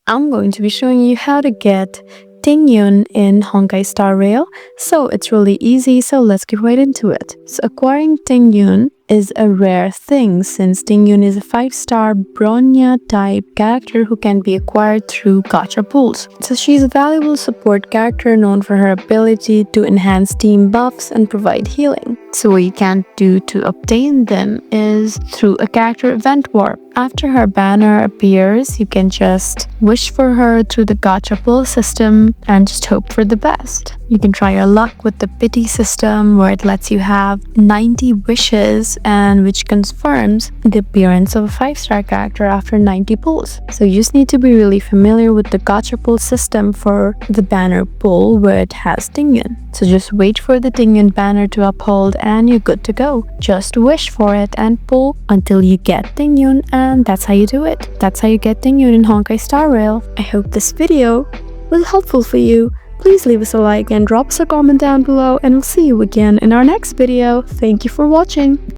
I'm going to be showing you how to get Tingyun in Honkai Star Rail. So it's really easy, so let's get right into it. So acquiring Tingyun is a rare thing since Tingyun is a 5-star Bronya type character who can be acquired through gacha pools. So she's a valuable support character known for her ability to enhance team buffs and provide healing. So what you can do to obtain them is through a character event warp. After her banner appears, you can just wish for her through the gacha pool system and just hope for the best. You can try your luck with the pity system where it lets you have 90 wishes and which confirms the appearance of a 5-star character after 90 pulls. So you just need to be really familiar with the gacha pull system for the banner pull where it has Tingyun. So just wait for the Tingyun banner to uphold and you're good to go. Just wish for it and pull until you get Tingyun, and that's how you do it. That's how you get Tingyun in Honkai Star Rail. I hope this video was helpful for you. Please leave us a like and drop us a comment down below, and we'll see you again in our next video. Thank you for watching.